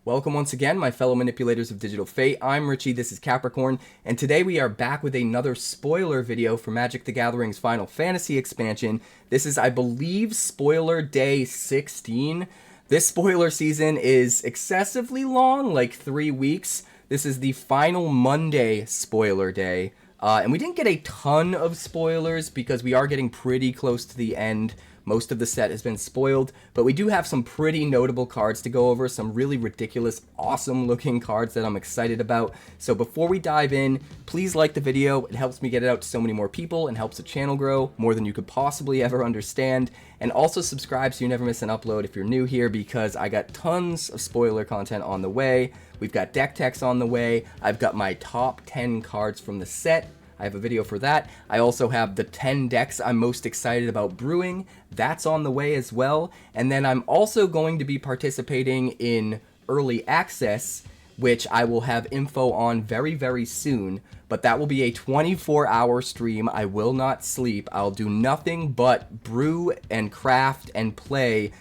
Welcome once again, my fellow manipulators of digital fate. I'm Richie, this is Capricorn, and today we are back with another spoiler video for Magic the Gathering's Final Fantasy expansion. This is, I believe, spoiler day 16. This spoiler season is excessively long, like 3 weeks. This is the final Monday spoiler day. And we didn't get a ton of spoilers because we are getting pretty close to the end. Most of the set has been spoiled, but we do have some pretty notable cards to go over, some really ridiculous, awesome looking cards that I'm excited about. So before we dive in, please like the video. It helps me get it out to so many more people and helps the channel grow more than you could possibly ever understand. And also subscribe so you never miss an upload if you're new here, because I got tons of spoiler content on the way. We've got deck techs on the way. I've got my top 10 cards from the set. I have a video for that. I also have the 10 decks I'm most excited about brewing. That's on the way as well. And then I'm also going to be participating in early access, which I will have info on very, very soon. But that will be a 24-hour stream. I will not sleep. I'll do nothing but brew and craft and play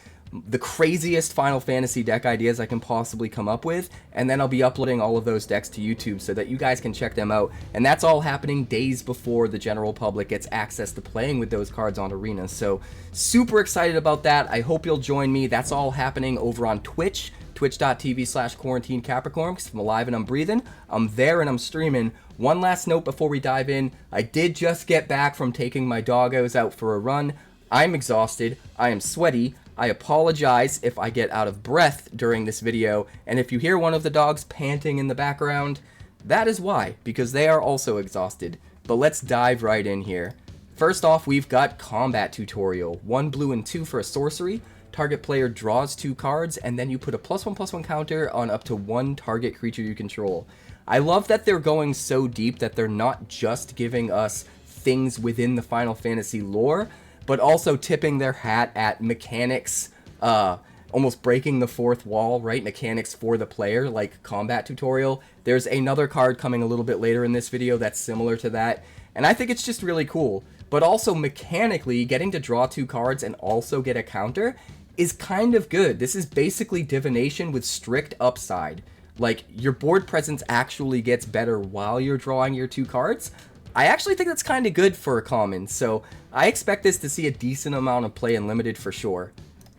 the craziest Final Fantasy deck ideas I can possibly come up with, and then I'll be uploading all of those decks to YouTube so that you guys can check them out. And that's all happening days before the general public gets access to playing with those cards on Arena. So super excited about that. I hope you'll join me. That's all happening over on Twitch, twitch.tv/QuarantineCapricorn, because I'm alive and I'm breathing. I'm there and I'm streaming. One last note before we dive in. I did just get back from taking my doggos out for a run. I'm exhausted. I am sweaty. I apologize if I get out of breath during this video, and if you hear one of the dogs panting in the background, that is why, because they are also exhausted. But let's dive right in here. First off, we've got Combat Tutorial. 1 blue and 2 for a sorcery. Target player draws 2 cards, and then you put a +1/+1 counter on up to 1 target creature you control. I love that they're going so deep that they're not just giving us things within the Final Fantasy lore, but also tipping their hat at mechanics, almost breaking the fourth wall, right? Mechanics for the player, like Combat Tutorial. There's another card coming a little bit later in this video that's similar to that, and I think it's just really cool. But also mechanically, getting to draw 2 cards and also get a counter is kind of good. This is basically divination with strict upside. Like, your board presence actually gets better while you're drawing your 2 cards. I actually think that's kind of good for a common, so I expect this to see a decent amount of play in Limited for sure.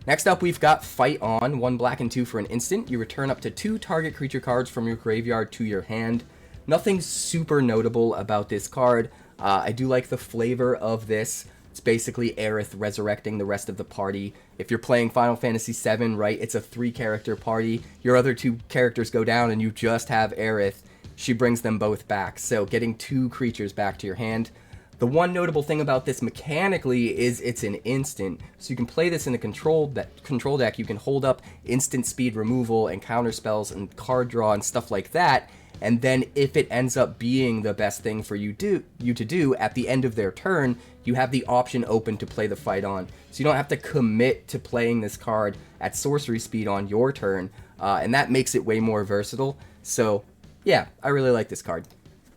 Next up, we've got Fight On. 1 black and 2 for an instant. You return up to 2 target creature cards from your graveyard to your hand. Nothing super notable about this card. I do like the flavor of this. It's basically Aerith resurrecting the rest of the party. If you're playing Final Fantasy VII, right, it's a 3-character party. Your other 2 characters go down and you just have Aerith. She brings them both back, so getting 2 creatures back to your hand. The one notable thing about this mechanically is it's an instant, so you can play this in a control deck. You can hold up instant speed removal and counter spells and card draw and stuff like that, and then if it ends up being the best thing for you to do at the end of their turn, you have the option open to play the Fight On. So you don't have to commit to playing this card at sorcery speed on your turn, and that makes it way more versatile. So yeah, I really like this card.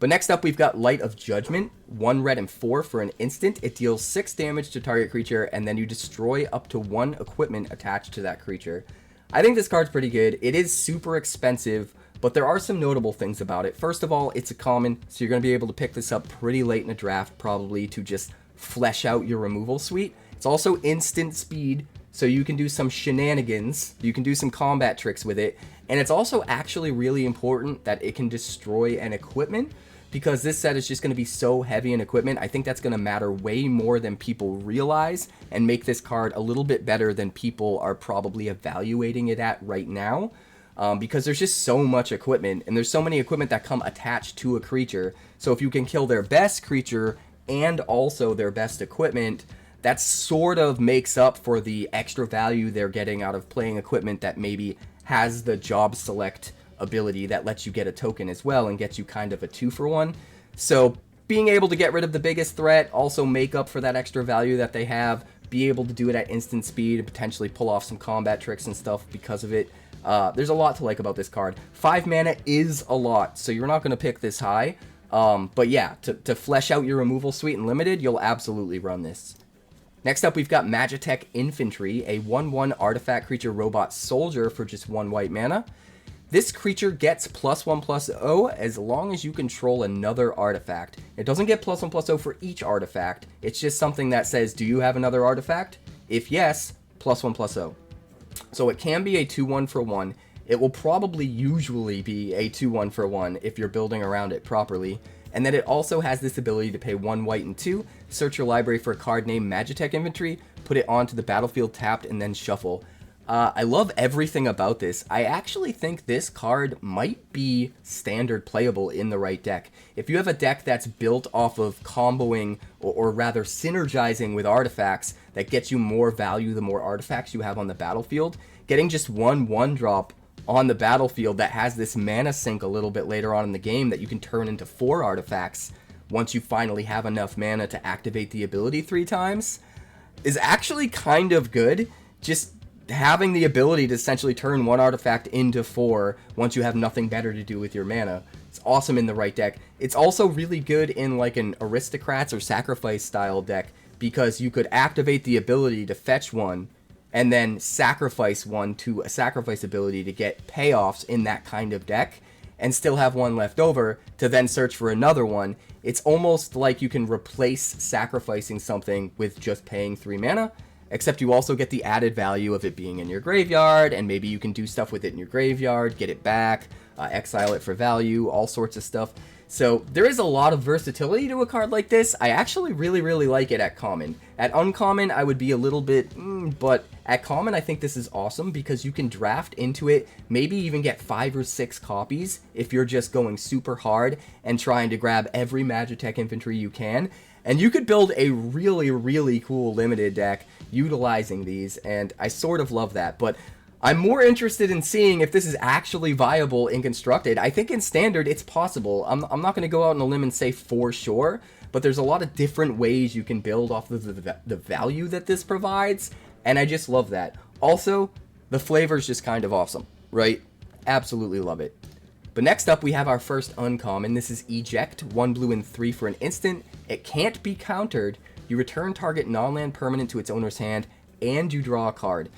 But next up, we've got Light of Judgment. 1 red and 4 for an instant. It deals 6 damage to target creature, and then you destroy up to 1 equipment attached to that creature. I think this card's pretty good. It is super expensive, but there are some notable things about it. First of all, it's a common, so you're going to be able to pick this up pretty late in a draft, probably to just flesh out your removal suite. It's also instant speed, so you can do some shenanigans. You can do some combat tricks with it. And it's also actually really important that it can destroy an equipment, because this set is just going to be so heavy in equipment. I think that's going to matter way more than people realize and make this card a little bit better than people are probably evaluating it at right now. Because there's just so much equipment, and there's so many equipment that come attached to a creature. So if you can kill their best creature and also their best equipment, that sort of makes up for the extra value they're getting out of playing equipment that maybe has the job select ability that lets you get a token as well and gets you kind of a 2-for-1. So being able to get rid of the biggest threat, also make up for that extra value that they have, be able to do it at instant speed and potentially pull off some combat tricks and stuff because of it. There's a lot to like about this card. 5 mana is a lot, so you're not going to pick this high. But yeah, to flesh out your removal suite in Limited, you'll absolutely run this. Next up, we've got Magitek Infantry, a 1/1 artifact creature robot soldier for just 1 white mana. This creature gets +1/+0 as long as you control another artifact. It doesn't get +1/+0 for each artifact. It's just something that says, do you have another artifact? If yes, +1/+0. So it can be a 2/1 for 1. It will probably usually be a 2/1 for 1 if you're building around it properly. And then it also has this ability to pay 1 white and 2, search your library for a card named Magitek Infantry, put it onto the battlefield tapped, and then shuffle. I love everything about this. I actually think this card might be standard playable in the right deck. If you have a deck that's built off of comboing, or rather synergizing with artifacts that gets you more value the more artifacts you have on the battlefield, getting just 1/1 drop on the battlefield that has this mana sink a little bit later on in the game that you can turn into 4 artifacts once you finally have enough mana to activate the ability 3 times is actually kind of good. Just having the ability to essentially turn 1 artifact into 4 once you have nothing better to do with your mana. It's awesome in the right deck. It's also really good in like an aristocrats or sacrifice style deck because you could activate the ability to fetch 1 and then sacrifice 1 to a sacrifice ability to get payoffs in that kind of deck and still have 1 left over to then search for another one. It's almost like you can replace sacrificing something with just paying 3 mana, except you also get the added value of it being in your graveyard, and maybe you can do stuff with it in your graveyard, get it back, exile it for value, all sorts of stuff. So there is a lot of versatility to a card like this. I actually really like it at common. At uncommon, I would be a little bit, but at common, I think this is awesome because you can draft into it, maybe even get 5 or 6 copies if you're just going super hard and trying to grab every Magitek Infantry you can. And you could build a really cool limited deck utilizing these, and I sort of love that. But I'm more interested in seeing if this is actually viable in Constructed. I think in Standard it's possible. I'm not going to go out on a limb and say for sure, but there's a lot of different ways you can build off of the value that this provides, and I just love that. Also, the flavor is just kind of awesome, right? Absolutely love it. But next up we have our first uncommon. This is Eject, 1 blue and 3 for an instant. It can't be countered. You return target non-land permanent to its owner's hand, and you draw a card.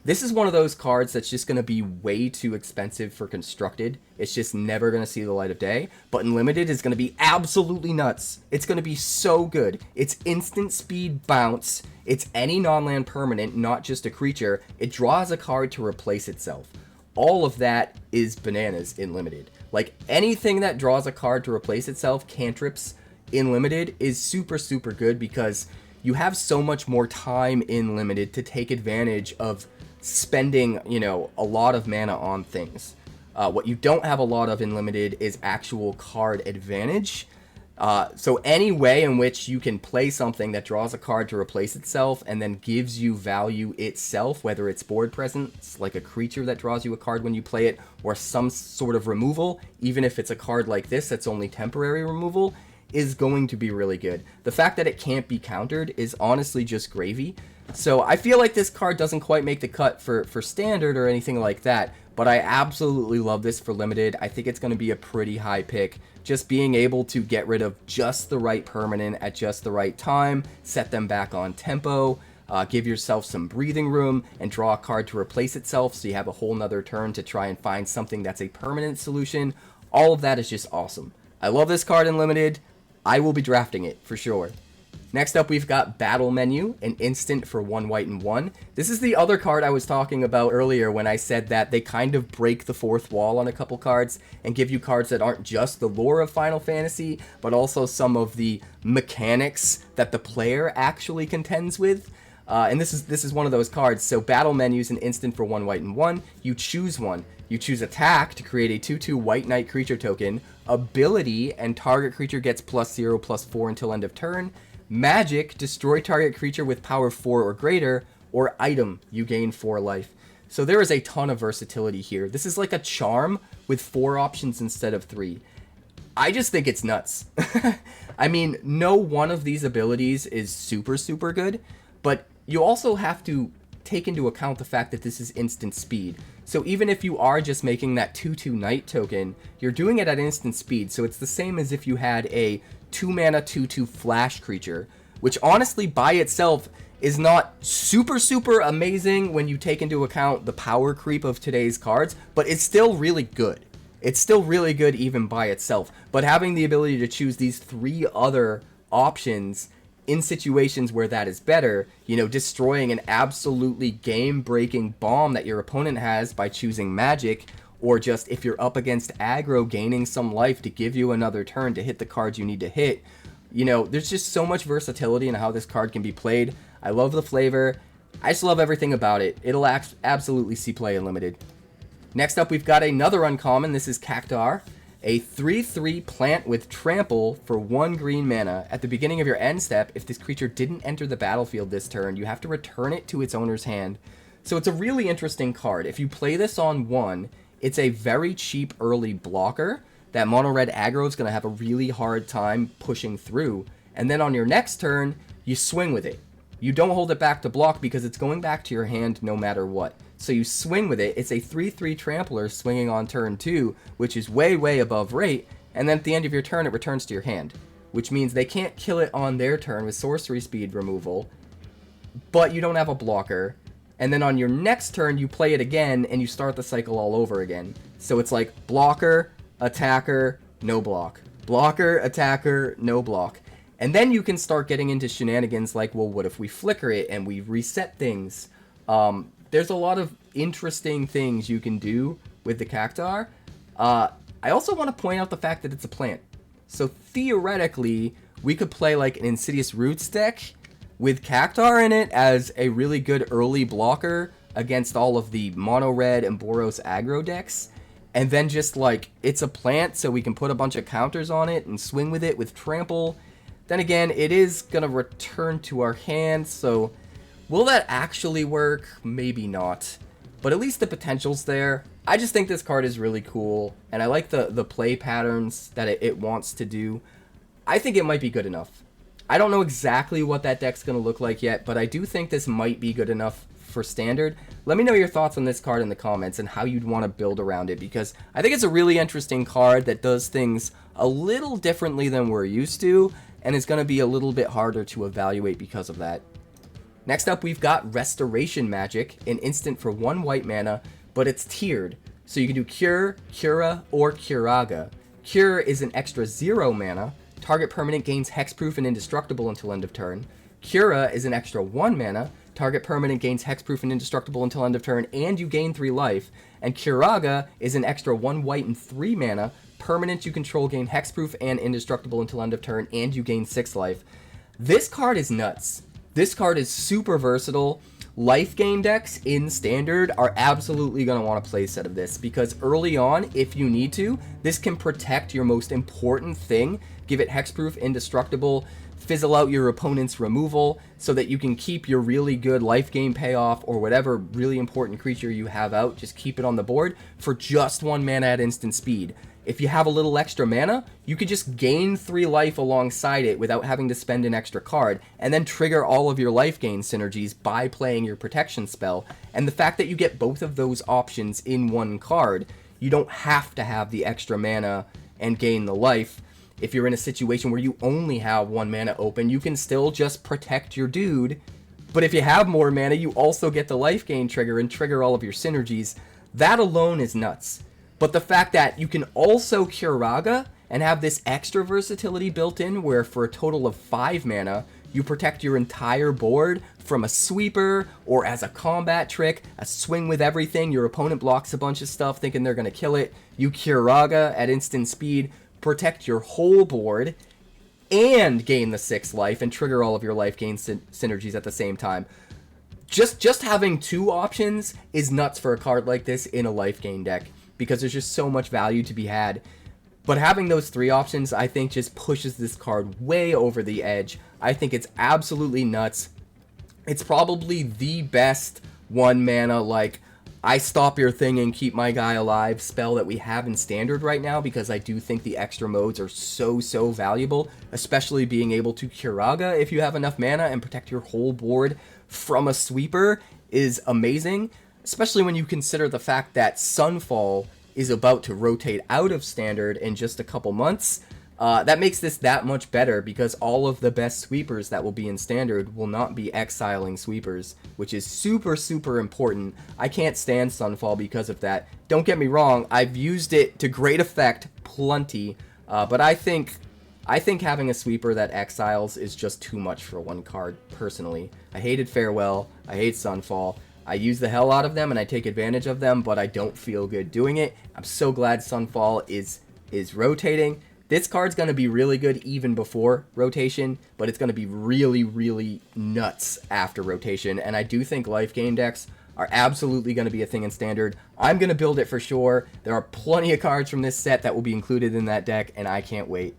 This is one of those cards that's just going to be way too expensive for Constructed. It's just never going to see the light of day. But in Limited, it's going to be absolutely nuts. It's going to be so good. It's instant speed bounce. It's any non-land permanent, not just a creature. It draws a card to replace itself. All of that is bananas in Limited. Like, anything that draws a card to replace itself, cantrips, in Limited is super good because you have so much more time in Limited to take advantage of spending, you know, a lot of mana on things. What you don't have a lot of in Limited is actual card advantage. So any way in which you can play something that draws a card to replace itself and then gives you value itself, whether it's board presence, like a creature that draws you a card when you play it, or some sort of removal, even if it's a card like this that's only temporary removal, is going to be really good. The fact that it can't be countered is honestly just gravy. So I feel like this card doesn't quite make the cut for Standard or anything like that, but I absolutely love this for Limited. I think it's going to be a pretty high pick. Just being able to get rid of just the right permanent at just the right time, set them back on tempo, give yourself some breathing room, and draw a card to replace itself so you have a whole nother turn to try and find something that's a permanent solution. All of that is just awesome. I love this card in Limited. I will be drafting it for sure. Next up, we've got Battle Menu, an instant for 1 white and 1. This is the other card I was talking about earlier when I said that they kind of break the fourth wall on a couple cards and give you cards that aren't just the lore of Final Fantasy, but also some of the mechanics that the player actually contends with. And this is one of those cards. So Battle Menu is an instant for 1 white and 1. You choose one. You choose Attack to create a 2/2 White Knight creature token. Ability, and target creature gets +0/+4 until end of turn. Magic, destroy target creature with power 4 or greater, or item, you gain 4 life. So there is a ton of versatility here. This is like a charm with 4 options instead of 3. I just think it's nuts. I mean, no one of these abilities is super good, but you also have to take into account the fact that this is instant speed. So even if you are just making that 2/2 Knight token, you're doing it at instant speed, so it's the same as if you had a 2 mana 2/2 flash creature, which honestly by itself is not super amazing when you take into account the power creep of today's cards, but it's still really good. It's still really good even by itself. But having the ability to choose these 3 other options in situations where that is better, you know, destroying an absolutely game-breaking bomb that your opponent has by choosing Magic, or just if you're up against aggro, gaining some life to give you another turn to hit the cards you need to hit. You know, there's just so much versatility in how this card can be played. I love the flavor. I just love everything about it. It'll absolutely see play in Limited. Next up, we've got another uncommon. This is 𝐻𝐸𝑅𝑟, a 3/3 plant with trample for 1 green mana. At the beginning of your end step, if this creature didn't enter the battlefield this turn, you have to return it to its owner's hand. So it's a really interesting card. If you play this on 1, it's a very cheap early blocker that mono red aggro is going to have a really hard time pushing through. And then on your next turn, you swing with it. You don't hold it back to block because it's going back to your hand no matter what. So you swing with it. It's a 3/3 trampler swinging on turn 2, which is way above rate. And then at the end of your turn, it returns to your hand, which means they can't kill it on their turn with sorcery speed removal, but you don't have a blocker. And then on your next turn, you play it again, and you start the cycle all over again. So it's like blocker, attacker, no block. Blocker, attacker, no block. And then you can start getting into shenanigans like, well, what if we flicker it and we reset things? There's a lot of interesting things you can do with the 𝐻𝐸𝑅. I also want to point out the fact that it's a plant. So theoretically, we could play like an Insidious Roots deck with 𝐻𝐸𝑅 in it as a really good early blocker against all of the mono red and Boros aggro decks. And then just like, it's a plant, so we can put a bunch of counters on it and swing with it with trample. Then again, it is going to return to our hand, so will that actually work? Maybe not. But at least the potential's there. I just think this card is really cool, and I like the play patterns that it wants to do. I think it might be good enough. I don't know exactly what that deck's going to look like yet, but I do think this might be good enough for Standard. Let me know your thoughts on this card in the comments and how you'd want to build around it, because I think it's a really interesting card that does things a little differently than we're used to, and it's going to be a little bit harder to evaluate because of that. Next up, we've got Restoration Magic, an instant for 1 white mana, but it's tiered. So you can do Cure, Cura, or Curaga. Cure is an extra 0 mana. Target permanent gains hexproof and indestructible until end of turn. Cura is an extra 1 mana. Target permanent gains hexproof and indestructible until end of turn, and you gain 3 life. And Curaga is an extra 1 white and 3 mana. Permanents you control gain hexproof and indestructible until end of turn, and you gain 6 life. This card is nuts. This card is super versatile. Life gain decks in Standard are absolutely going to want to play a set of this, because early on, if you need to, this can protect your most important thing, give it hexproof, indestructible, fizzle out your opponent's removal, so that you can keep your really good life gain payoff or whatever really important creature you have out, just keep it on the board for just 1 mana at instant speed. If you have a little extra mana, you could just gain 3 life alongside it without having to spend an extra card, and then trigger all of your life gain synergies by playing your protection spell. And the fact that you get both of those options in 1 card, you don't have to have the extra mana and gain the life. If you're in a situation where you only have 1 mana open, you can still just protect your dude. But if you have more mana, you also get the life gain trigger and trigger all of your synergies. That alone is nuts. But the fact that you can also Curaga and have this extra versatility built in, where for a total of 5 mana, you protect your entire board from a sweeper, or as a combat trick, a swing with everything, your opponent blocks a bunch of stuff thinking they're going to kill it, you Curaga at instant speed, protect your whole board, and gain the 6 life, and trigger all of your life gain synergies at the same time. Just having 2 options is nuts for a card like this in a life gain deck, because there's just so much value to be had. But having those 3 options, I think, just pushes this card way over the edge. I think it's absolutely nuts. It's probably the best 1 mana, like, I stop your thing and keep my guy alive spell that we have in Standard right now, because I do think the extra modes are so valuable, especially being able to Curaga if you have enough mana and protect your whole board from a sweeper is amazing. Especially when you consider the fact that Sunfall is about to rotate out of Standard in just a couple months. That makes this that much better because all of the best sweepers that will be in Standard will not be exiling sweepers, which is super, super important. I can't stand Sunfall because of that. Don't get me wrong, I've used it to great effect, plenty, but I think having a sweeper that exiles is just too much for one card, personally. I hated Farewell, I hate Sunfall. I use the hell out of them and I take advantage of them, but I don't feel good doing it. I'm so glad Sunfall is rotating. This card's going to be really good even before rotation, but it's going to be really, really nuts after rotation. And I do think life gain decks are absolutely going to be a thing in Standard. I'm going to build it for sure. There are plenty of cards from this set that will be included in that deck, and I can't wait.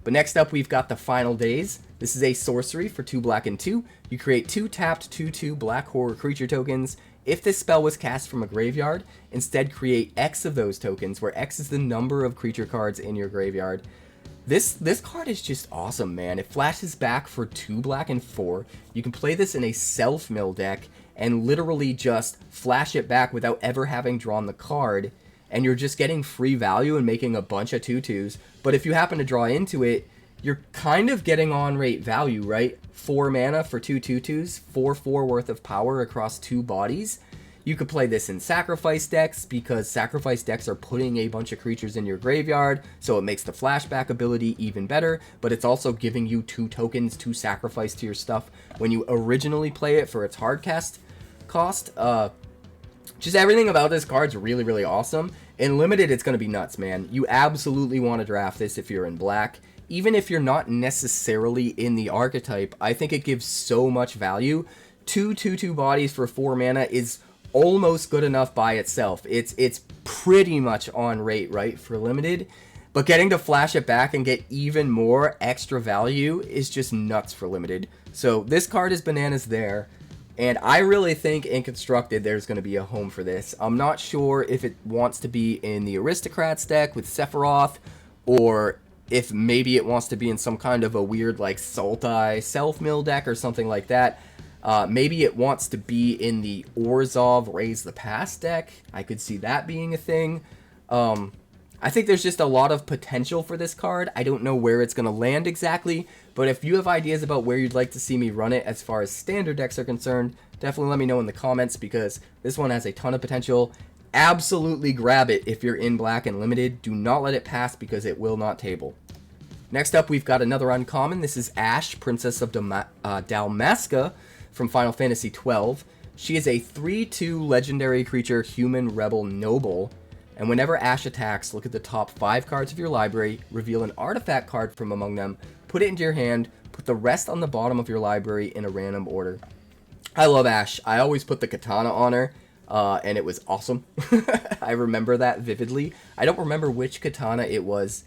But next up, we've got the Final Days. This is a sorcery for 2 black and 2. You create 2 tapped 2/2 black horror creature tokens. If this spell was cast from a graveyard, instead create X of those tokens, where X is the number of creature cards in your graveyard. This card is just awesome, man. It flashes back for 2 black and 4. You can play this in a self-mill deck and literally just flash it back without ever having drawn the card, and you're just getting free value and making a bunch of 2/2s. But if you happen to draw into it, you're kind of getting on-rate value, right? 4 mana for 2 2/2s, 4/4 worth of power across 2 bodies. You could play this in sacrifice decks because sacrifice decks are putting a bunch of creatures in your graveyard, so it makes the flashback ability even better, but it's also giving you 2 tokens to sacrifice to your stuff when you originally play it for its hard cast cost. Just everything about this card's really, really awesome. In Limited, it's going to be nuts, man. You absolutely want to draft this if you're in black. Even if you're not necessarily in the archetype, I think it gives so much value. 2 2/2 bodies for 4 mana is almost good enough by itself. It's pretty much on rate, right, for Limited. But getting to flash it back and get even more extra value is just nuts for Limited. So this card is bananas there. And I really think in Constructed there's going to be a home for this. I'm not sure if it wants to be in the Aristocrats deck with Sephiroth, or if maybe it wants to be in some kind of a weird like Sultai self-mill deck or something like that. Maybe it wants to be in the Orzhov Raise the Past deck. I could see that being a thing. I think there's just a lot of potential for this card. I don't know where it's going to land exactly, but if you have ideas about where you'd like to see me run it as far as Standard decks are concerned, definitely let me know in the comments because this one has a ton of potential. Absolutely grab it if you're in black and Limited. Do not let it pass because it will not table. Next up, we've got another uncommon. This is Ashe, Princess of Dalmasca from Final Fantasy XII. She is a 3/2 legendary creature, human rebel noble. And whenever Ashe attacks, look at the top 5 cards of your library, reveal an artifact card from among them, put it into your hand, put the rest on the bottom of your library in a random order. I love Ashe. I always put the katana on her, and it was awesome. I remember that vividly. I don't remember which katana it was,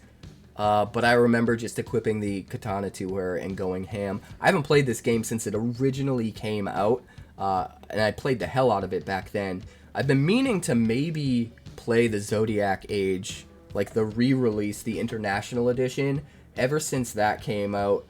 but I remember just equipping the katana to her and going ham. I haven't played this game since it originally came out, and I played the hell out of it back then. I've been meaning to maybe play the Zodiac Age, like the re-release, the International Edition, ever since that came out.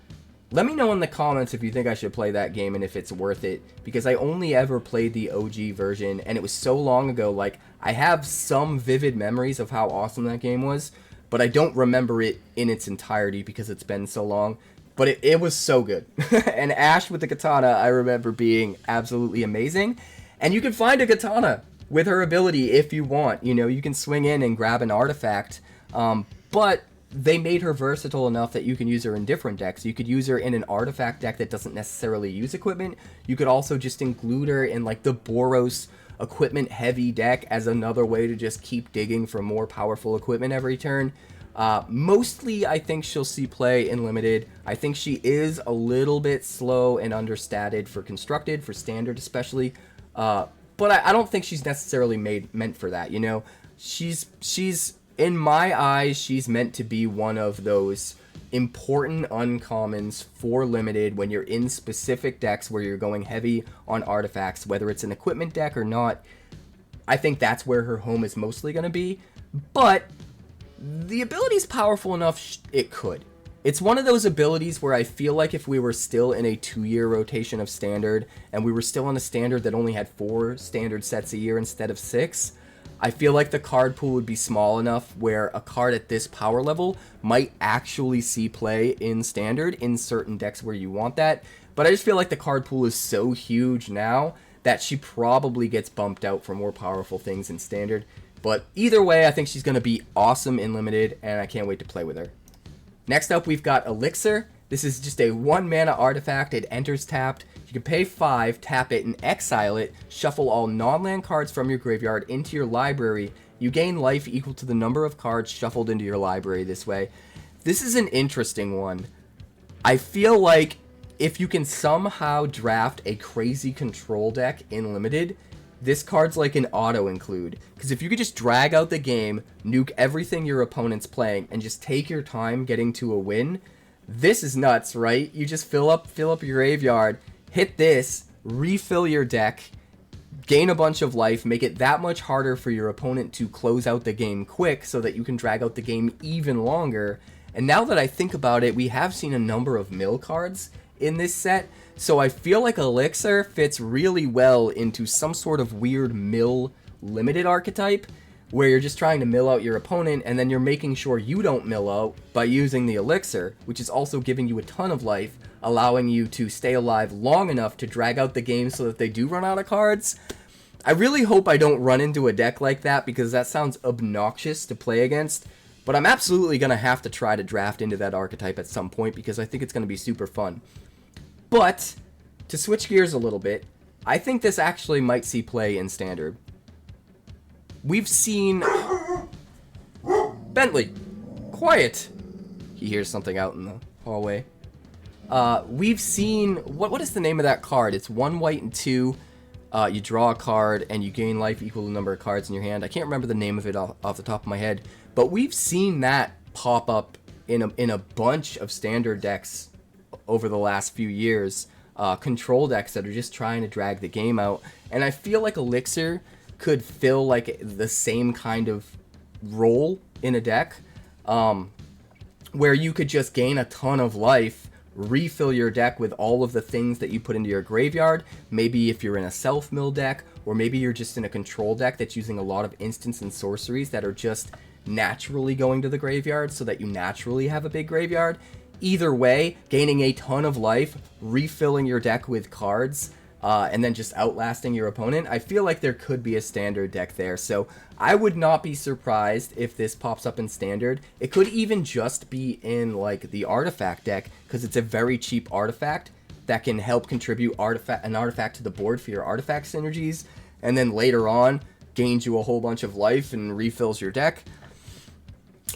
Let me know in the comments if you think I should play that game and if it's worth it, because I only ever played the OG version, and it was so long ago. Like, I have some vivid memories of how awesome that game was, but I don't remember it in its entirety because it's been so long. But it was so good. And Ashe with the katana, I remember being absolutely amazing. And you can find a katana with her ability if you want. You know, you can swing in and grab an artifact, but they made her versatile enough that you can use her in different decks. You could use her in an artifact deck that doesn't necessarily use equipment. You could also just include her in like the Boros equipment heavy deck as another way to just keep digging for more powerful equipment every turn. Mostly I think she'll see play in Limited. I think she is a little bit slow and understated for Constructed, for Standard especially. But I don't think she's necessarily meant for that, you know? She's in my eyes, she's meant to be one of those important uncommons for Limited when you're in specific decks where you're going heavy on artifacts, whether it's an equipment deck or not. I think that's where her home is mostly going to be, but the ability's powerful enough it could. It's one of those abilities where I feel like if we were still in a 2-year rotation of Standard, and we were still on a Standard that only had 4 Standard sets a year instead of 6, I feel like the card pool would be small enough where a card at this power level might actually see play in Standard in certain decks where you want that. But I just feel like the card pool is so huge now that she probably gets bumped out for more powerful things in Standard. But either way, I think she's going to be awesome in Limited, and I can't wait to play with her. Next up, we've got 𝐿IXIR. This is just a 1-mana artifact. It enters tapped. You can pay 5, tap it, and exile it. Shuffle all non-land cards from your graveyard into your library. You gain life equal to the number of cards shuffled into your library this way. This is an interesting one. I feel like if you can somehow draft a crazy control deck in Limited, this card's like an auto-include. Because if you could just drag out the game, nuke everything your opponent's playing, and just take your time getting to a win, this is nuts, right? You just fill up your graveyard, hit this, refill your deck, gain a bunch of life, make it that much harder for your opponent to close out the game quick so that you can drag out the game even longer. And now that I think about it, we have seen a number of mill cards in this set, so I feel like 𝐿IXIR fits really well into some sort of weird mill Limited archetype, where you're just trying to mill out your opponent, and then you're making sure you don't mill out by using the 𝐿IXIR, which is also giving you a ton of life, allowing you to stay alive long enough to drag out the game so that they do run out of cards. I really hope I don't run into a deck like that, because that sounds obnoxious to play against, but I'm absolutely going to have to try to draft into that archetype at some point, because I think it's going to be super fun. But, to switch gears a little bit, I think this actually might see play in Standard. We've seen... Bentley! Quiet! He hears something out in the hallway. We've seen... What is the name of that card? It's 1 white and 2. You draw a card, and you gain life equal to the number of cards in your hand. I can't remember the name of it off the top of my head. But we've seen that pop up in a bunch of Standard decks over the last few years. Control decks that are just trying to drag the game out. And I feel like 𝐿IXIR could fill like the same kind of role in a deck, where you could just gain a ton of life, refill your deck with all of the things that you put into your graveyard. Maybe if you're in a self-mill deck, or maybe you're just in a control deck that's using a lot of instants and sorceries that are just naturally going to the graveyard so that you naturally have a big graveyard. Either way, gaining a ton of life, refilling your deck with cards, and then just outlasting your opponent. I feel like there could be a Standard deck there, so I would not be surprised if this pops up in Standard. It could even just be in like the artifact deck, because it's a very cheap artifact that can help contribute an artifact to the board for your artifact synergies, and then later on gains you a whole bunch of life and refills your deck.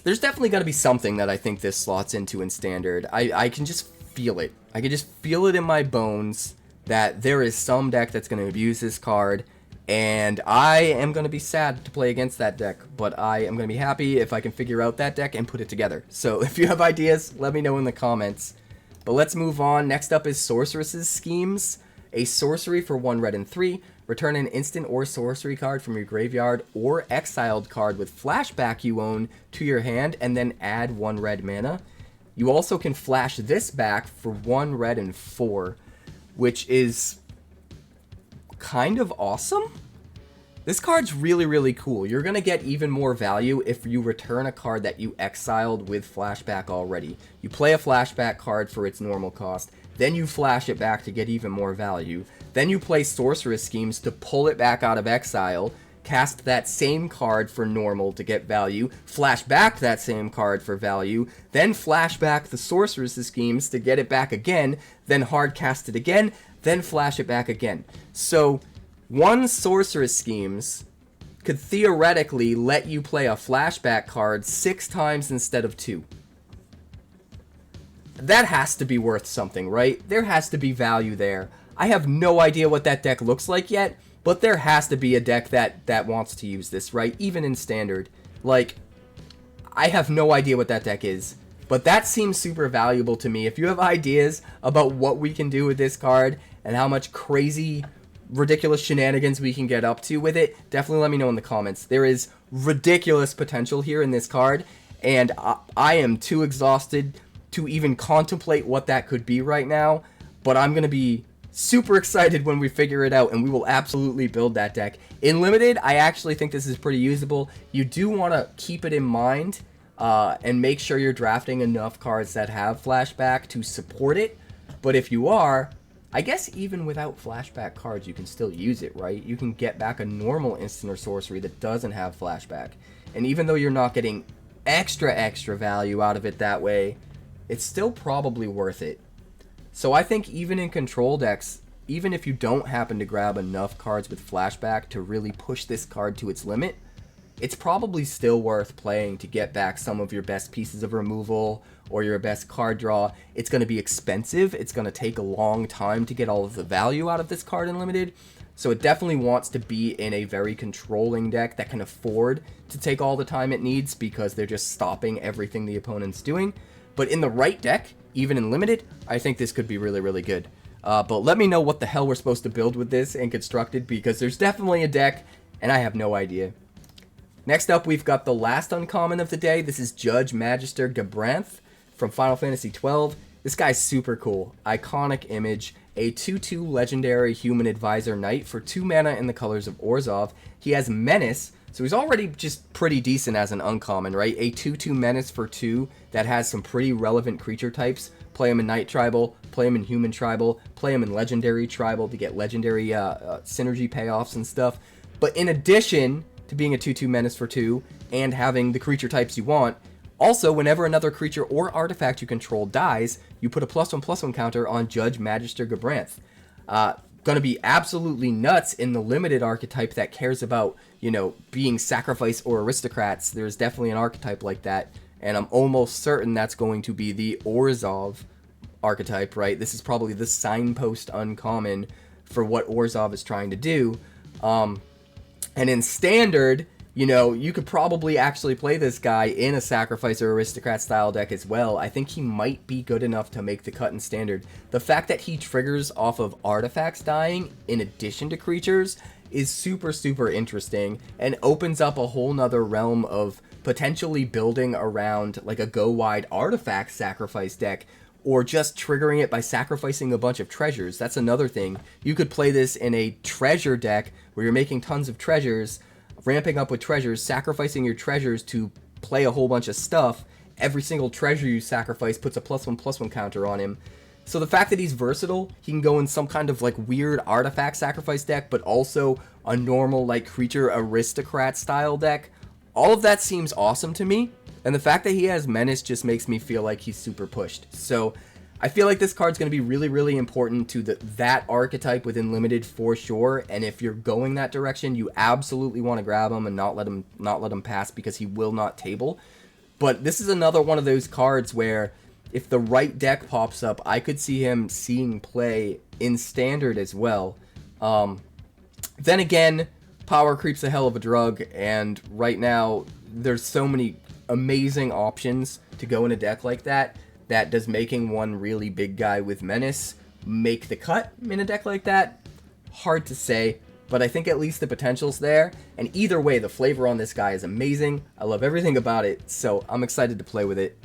There's definitely got to be something that I think this slots into in Standard. I can just feel it. I can just feel it in my bones that there is some deck that's going to abuse this card, and I am going to be sad to play against that deck, but I am going to be happy if I can figure out that deck and put it together. So if you have ideas, let me know in the comments. But let's move on. Next up is Sorceress's Schemes. A sorcery for 1 red and 3. Return an instant or sorcery card from your graveyard or exiled card with flashback you own to your hand, and then add 1 red mana. You also can flash this back for 1 red and 4, which is kind of awesome. This card's really, really cool. You're going to get even more value if you return a card that you exiled with flashback already. You play a flashback card for its normal cost, then you flash it back to get even more value. Then you play Sorceress Schemes to pull it back out of exile, cast that same card for normal to get value, flash back that same card for value, then flash back the Sorceress Schemes to get it back again, then hard cast it again, then flash it back again. So, 1 Sorceress Schemes could theoretically let you play a flashback card 6 times instead of 2. That has to be worth something, right? There has to be value there. I have no idea what that deck looks like yet, but there has to be a deck that wants to use this, right? Even in Standard. Like, I have no idea what that deck is, but that seems super valuable to me. If you have ideas about what we can do with this card and how much crazy, ridiculous shenanigans we can get up to with it, definitely let me know in the comments. There is ridiculous potential here in this card, and I am too exhausted to even contemplate what that could be right now, but I'm going to be super excited when we figure it out, and we will absolutely build that deck. In Limited, I actually think this is pretty usable. You do want to keep it in mind and make sure you're drafting enough cards that have Flashback to support it. But if you are, I guess even without Flashback cards, you can still use it, right? You can get back a normal instant or sorcery that doesn't have Flashback. And even though you're not getting extra value out of it that way, it's still probably worth it. So I think even in control decks, even if you don't happen to grab enough cards with Flashback to really push this card to its limit, it's probably still worth playing to get back some of your best pieces of removal or your best card draw. It's going to be expensive. It's going to take a long time to get all of the value out of this card in Limited. So it definitely wants to be in a very controlling deck that can afford to take all the time it needs because they're just stopping everything the opponent's doing. But in the right deck, even in Limited, I think this could be really good. But let me know what the hell we're supposed to build with this and construct it, because there's definitely a deck, and I have no idea. Next up, we've got the last uncommon of the day. This is Judge Magister Gabranth from Final Fantasy XII. This guy's super cool. Iconic image. A 2/2 legendary human advisor knight for 2 mana in the colors of Orzhov. He has Menace, so he's already just pretty decent as an uncommon, right? A 2/2 Menace for 2 that has some pretty relevant creature types. Play him in Knight Tribal, play him in Human Tribal, play him in Legendary Tribal to get legendary synergy payoffs and stuff. But in addition to being a 2/2 Menace for 2 and having the creature types you want, also, whenever another creature or artifact you control dies, you put a +1/+1 counter on Judge Magister Gabranth. Gonna be absolutely nuts in the Limited archetype that cares about, you know, being sacrifice or aristocrats. There's definitely an archetype like that, and I'm almost certain that's going to be the Orzhov archetype, right? This is probably the signpost uncommon for what Orzhov is trying to do. And in Standard, you know, you could probably actually play this guy in a Sacrifice or Aristocrat style deck as well. I think he might be good enough to make the cut in Standard. The fact that he triggers off of artifacts dying in addition to creatures is super interesting and opens up a whole nother realm of potentially building around like a go-wide artifact sacrifice deck, or just triggering it by sacrificing a bunch of treasures. That's another thing. You could play this in a treasure deck where you're making tons of treasures, ramping up with treasures, sacrificing your treasures to play a whole bunch of stuff. Every single treasure you sacrifice puts a +1/+1 counter on him. So the fact that he's versatile, he can go in some kind of like weird artifact sacrifice deck, but also a normal like creature aristocrat style deck. All of that seems awesome to me. And the fact that he has Menace just makes me feel like he's super pushed. So I feel like this card's going to be really important to that archetype within Limited for sure. And if you're going that direction, you absolutely want to grab him and not let him pass, because he will not table. But this is another one of those cards where if the right deck pops up, I could see him seeing play in Standard as well. Then again, power creep's a hell of a drug, and right now there's so many amazing options to go in a deck like that. That does making one really big guy with Menace make the cut in a deck like that? Hard to say, but I think at least the potential's there. And either way, the flavor on this guy is amazing. I love everything about it, so I'm excited to play with it.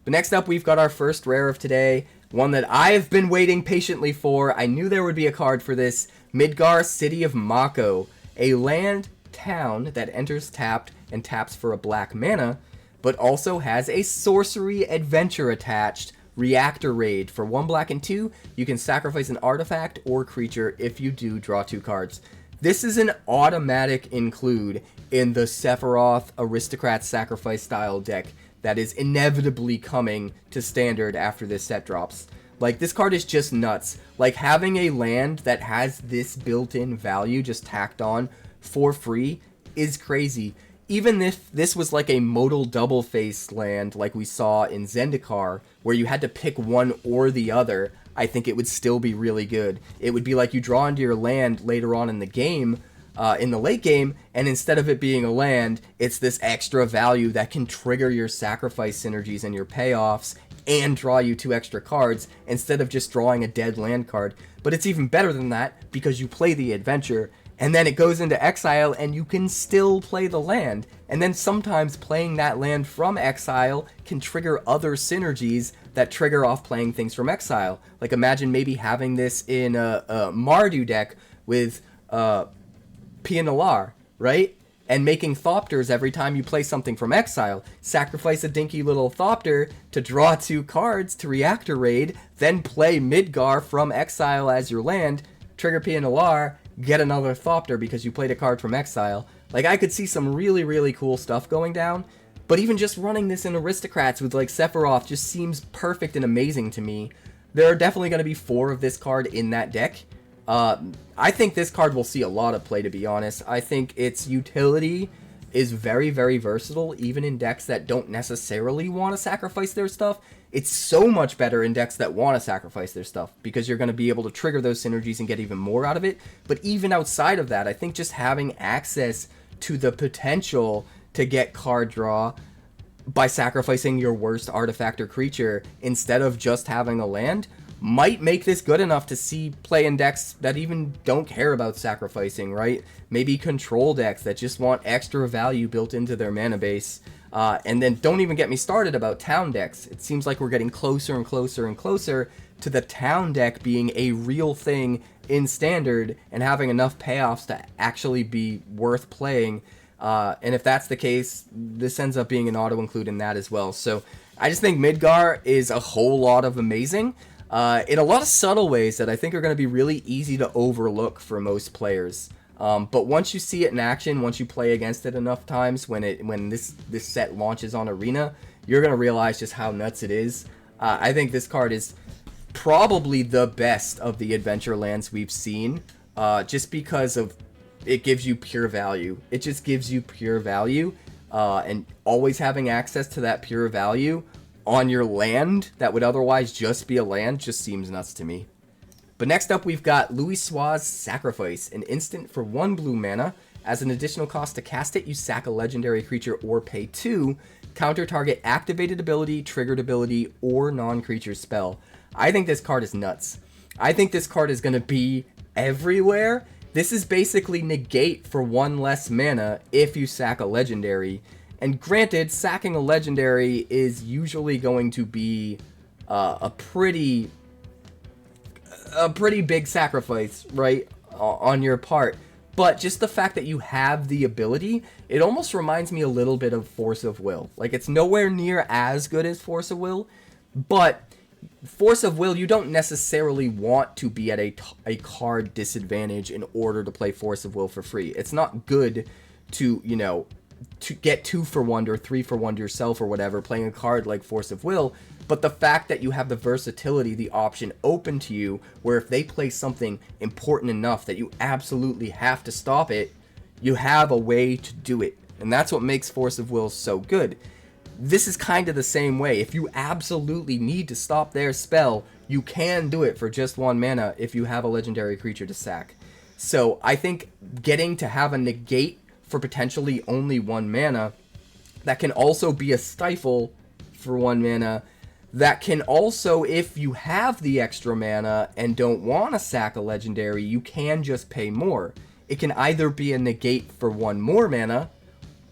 But next up, we've got our first rare of today, one that I've been waiting patiently for. I knew there would be a card for this. Midgar, City of Mako, a land town that enters tapped and taps for a black mana, but also has a sorcery adventure attached, Reactor Raid. For 1 black and 2, you can sacrifice an artifact or creature. If you do, draw 2 cards. This is an automatic include in the Sephiroth Aristocrat Sacrifice style deck that is inevitably coming to Standard after this set drops. Like, this card is just nuts. Like, having a land that has this built-in value just tacked on for free is crazy. Even if this was like a modal double face land like we saw in Zendikar, where you had to pick one or the other, I think it would still be really good. It would be like you draw into your land later on in the game, in the late game, and instead of it being a land, it's this extra value that can trigger your sacrifice synergies and your payoffs and draw you 2 extra cards instead of just drawing a dead land card. But it's even better than that because you play the adventure, and then it goes into exile and you can still play the land. And then sometimes playing that land from exile can trigger other synergies that trigger off playing things from exile. Like imagine maybe having this in a Mardu deck with 𝑇𝑒𝑚, right? And making Thopters every time you play something from exile. Sacrifice a dinky little Thopter to draw 2 cards to Reactor Raid, then play Midgar from exile as your land, trigger 𝑇𝑒𝑚, get another Thopter because you played a card from exile. Like, I could see some really, really cool stuff going down. But even just running this in Aristocrats with, like, Sephiroth just seems perfect and amazing to me. There are definitely going to be 4 of this card in that deck. I think this card will see a lot of play, to be honest. I think its utility is very, very versatile, even in decks that don't necessarily want to sacrifice their stuff. It's so much better in decks that want to sacrifice their stuff, because you're going to be able to trigger those synergies and get even more out of it. But even outside of that, I think just having access to the potential to get card draw by sacrificing your worst artifact or creature instead of just having a land might make this good enough to see play in decks that even don't care about sacrificing, right? Maybe control decks that just want extra value built into their mana base. And then don't even get me started about town decks. It seems like we're getting closer and closer and closer to the town deck being a real thing in Standard and having enough payoffs to actually be worth playing. And if that's the case, this ends up being an auto-include in that as well. So I just think Midgar is a whole lot of amazing. In a lot of subtle ways that I think are going to be really easy to overlook for most players. But once you see it in action, once you play against it enough times, when this set launches on Arena, you're going to realize just how nuts it is. I think this card is probably the best of the adventure lands we've seen, just because of it gives you pure value. It just gives you pure value, and always having access to that pure value on your land that would otherwise just be a land just seems nuts to me. But next up, we've got 𝑙uisoi's Sacrifice, an instant for 1 blue mana. As an additional cost to cast it, you sack a legendary creature or pay 2. Counter target activated ability, triggered ability, or non-creature spell. I think this card is nuts. I think this card is going to be everywhere. This is basically negate for 1 less mana if you sack a legendary. And granted, sacking a legendary is usually going to be a pretty big sacrifice, right, on your part. But just the fact that you have the ability, it almost reminds me a little bit of Force of Will. Like, it's nowhere near as good as Force of Will, but Force of Will, you don't necessarily want to be at a card disadvantage in order to play Force of Will for free. It's not good to, you know, to get 2 for 1 or 3 for 1 to yourself or whatever, playing a card like Force of Will. But the fact that you have the versatility, the option open to you, where if they play something important enough that you absolutely have to stop it, you have a way to do it. And that's what makes Force of Will so good. This is kind of the same way. If you absolutely need to stop their spell, you can do it for just 1 mana if you have a legendary creature to sack. So I think getting to have a negate for potentially only 1 mana, that can also be a stifle for 1 mana, that can also, if you have the extra mana and don't want to sack a legendary, you can just pay more. It can either be a negate for 1 more mana,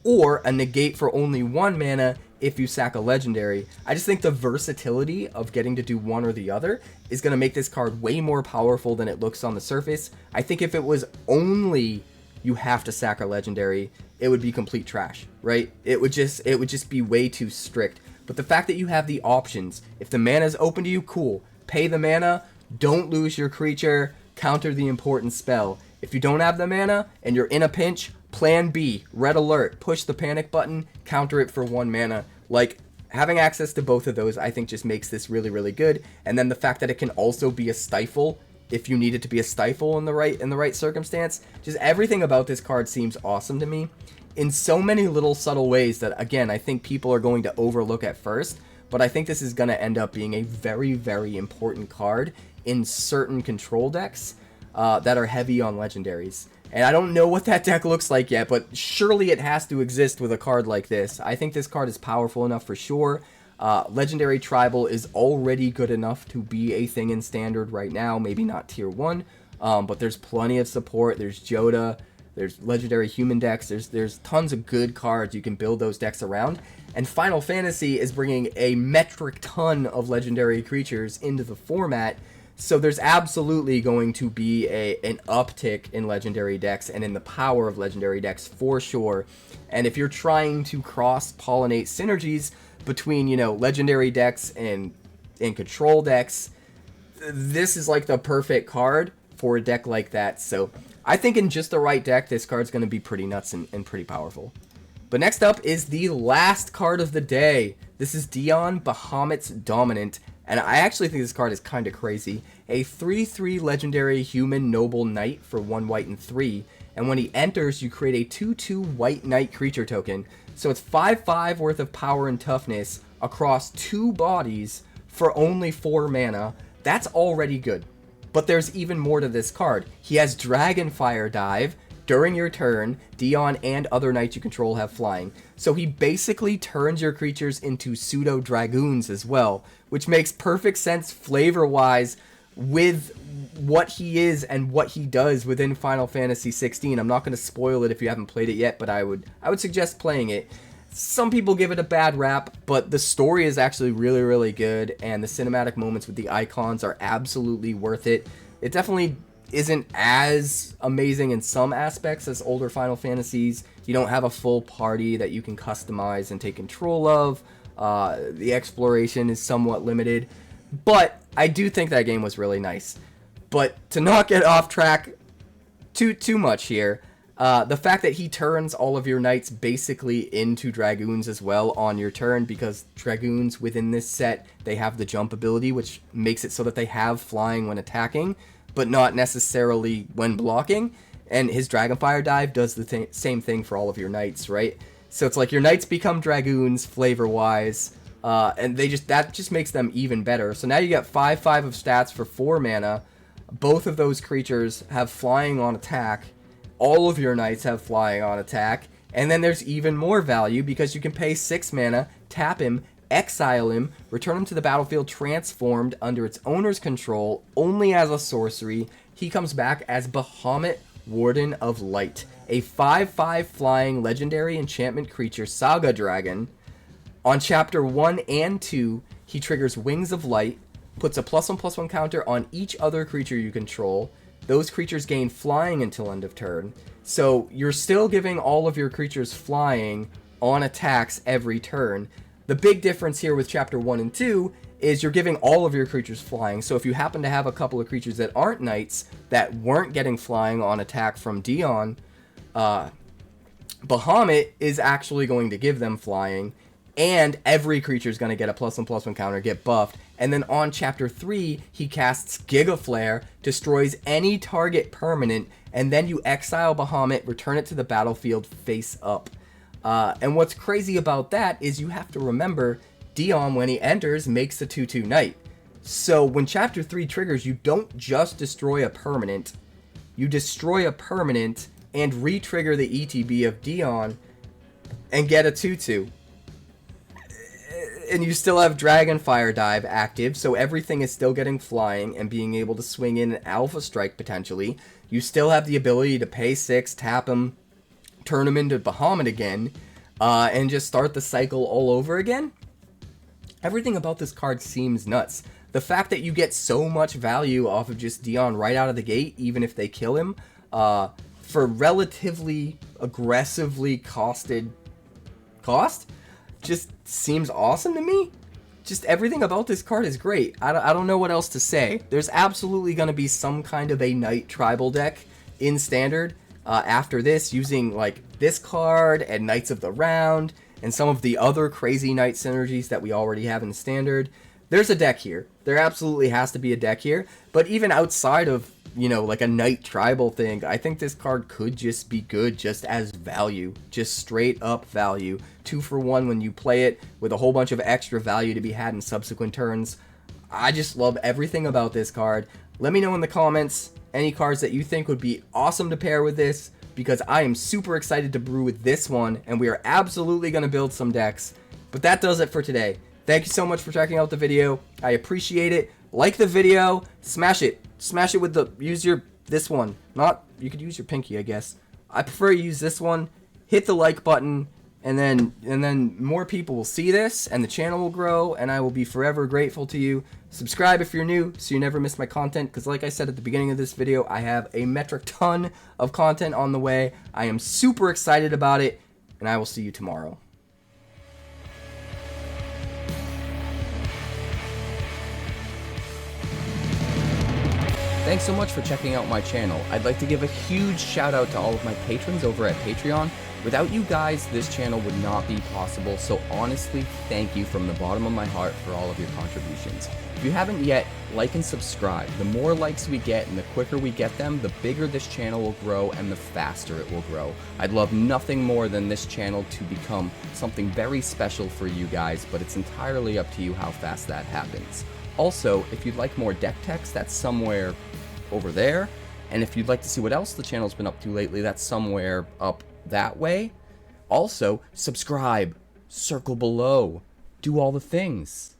or a negate for only 1 mana if you sack a legendary. I just think the versatility of getting to do one or the other is going to make this card way more powerful than it looks on the surface. I think if it was only you have to sack a legendary, it would be complete trash, right? It would just be way too strict. But the fact that you have the options, if the mana is open to you, cool. Pay the mana, don't lose your creature, counter the important spell. If you don't have the mana and you're in a pinch, plan B, red alert, push the panic button, counter it for 1 mana. Like, having access to both of those, I think, just makes this really, really good. And then the fact that it can also be a stifle if you need it to be a stifle in the right circumstance. Just everything about this card seems awesome to me in so many little subtle ways that, again, I think people are going to overlook at first, but I think this is going to end up being a very, very important card in certain control decks that are heavy on legendaries. And I don't know what that deck looks like yet, but surely it has to exist with a card like this. I think this card is powerful enough for sure. Legendary Tribal is already good enough to be a thing in Standard right now. Maybe not tier 1, but there's plenty of support. There's Joda, there's legendary human decks, there's tons of good cards you can build those decks around. And Final Fantasy is bringing a metric ton of legendary creatures into the format, so there's absolutely going to be an uptick in legendary decks and in the power of legendary decks for sure. And if you're trying to cross-pollinate synergies between, you know, legendary decks and control decks, this is like the perfect card for a deck like that. So I think in just the right deck, this card's going to be pretty nuts and pretty powerful. But next up is the last card of the day. This is Dion, Bahamut's Dominant. And I actually think this card is kind of crazy. A 3/3 legendary human noble knight for 1 white and 3. And when he enters, you create a 2/2 white knight creature token. So it's 5/5 worth of power and toughness across 2 bodies for only 4 mana. That's already good. But there's even more to this card. He has Dragonfire Dive. During your turn, Dion and other knights you control have flying. So he basically turns your creatures into pseudo-dragoons as well, which makes perfect sense flavor-wise with what he is and what he does within Final Fantasy 16. I'm not going to spoil it if you haven't played it yet, but I would suggest playing it. Some people give it a bad rap, but the story is actually really, really good, and the cinematic moments with the icons are absolutely worth it. It definitely isn't as amazing in some aspects as older Final Fantasies. You don't have a full party that you can customize and take control of. The exploration is somewhat limited, but I do think that game was really nice. But to not get off track too much here, the fact that he turns all of your knights basically into dragoons as well on your turn, because dragoons within this set, they have the jump ability, which makes it so that they have flying when attacking, but not necessarily when blocking. And his Dragonfire Dive does the same thing for all of your knights, right? So it's like your knights become dragoons flavor-wise, and that just makes them even better. So now you get 5/5 of stats for 4 mana. Both of those creatures have flying on attack. All of your knights have flying on attack. And then there's even more value because you can pay 6 mana, tap him, exile him, return him to the battlefield transformed under its owner's control, only as a sorcery. He comes back as Bahamut, Warden of Light, a 5/5 flying legendary enchantment creature saga dragon. On chapter 1 and 2, he triggers Wings of Light, puts a +1/+1 counter on each other creature you control. Those creatures gain flying until end of turn. So you're still giving all of your creatures flying on attacks every turn. The big difference here with chapter 1 and 2 is you're giving all of your creatures flying. So if you happen to have a couple of creatures that aren't knights that weren't getting flying on attack from Dion, Bahamut is actually going to give them flying, and every creature is going to get a +1/+1 counter, get buffed. And then on chapter 3, he casts Giga Flare, destroys any target permanent, and then you exile Bahamut, return it to the battlefield face up. And what's crazy about that is you have to remember, Dion, when he enters, makes a 2/2 knight. So when chapter 3 triggers, you don't just destroy a permanent, you destroy a permanent and re-trigger the ETB of Dion and get a 2/2. And you still have Dragonfire Dive active, so everything is still getting flying and being able to swing in an Alpha Strike potentially. You still have the ability to pay 6, tap him, turn him into Bahamut again, and just start the cycle all over again. Everything about this card seems nuts. The fact that you get so much value off of just Dion right out of the gate, even if they kill him, for relatively aggressively cost, just seems awesome to me. Just everything about this card is great. I don't know what else to say. There's absolutely going to be some kind of a Knight tribal deck in Standard after this, using like this card and Knights of the Round and some of the other crazy Knight synergies that we already have in Standard. There's a deck here. There absolutely has to be a deck here. But even outside of, you know, like a Knight tribal thing, I think this card could just be good just as value. Just straight up value. 2 for 1 when you play it, with a whole bunch of extra value to be had in subsequent turns. I just love everything about this card. Let me know in the comments any cards that you think would be awesome to pair with this, because I am super excited to brew with this one, and we are absolutely going to build some decks. But that does it for today. Thank you so much for checking out the video. I appreciate it. Like the video, smash it. Smash it with the, this one. You could use your pinky, I guess. I prefer you use this one. Hit the like button, and then more people will see this, and the channel will grow, and I will be forever grateful to you. Subscribe if you're new, so you never miss my content, because like I said at the beginning of this video, I have a metric ton of content on the way. I am super excited about it, and I will see you tomorrow. Thanks so much for checking out my channel. I'd like to give a huge shout out to all of my patrons over at Patreon. Without you guys, this channel would not be possible, so honestly, thank you from the bottom of my heart for all of your contributions. If you haven't yet, like and subscribe. The more likes we get and the quicker we get them, the bigger this channel will grow and the faster it will grow. I'd love nothing more than this channel to become something very special for you guys, but it's entirely up to you how fast that happens. Also, if you'd like more deck text, that's somewhere over there. And if you'd like to see what else the channel's been up to lately, that's somewhere up that way. Also, subscribe, circle below, do all the things.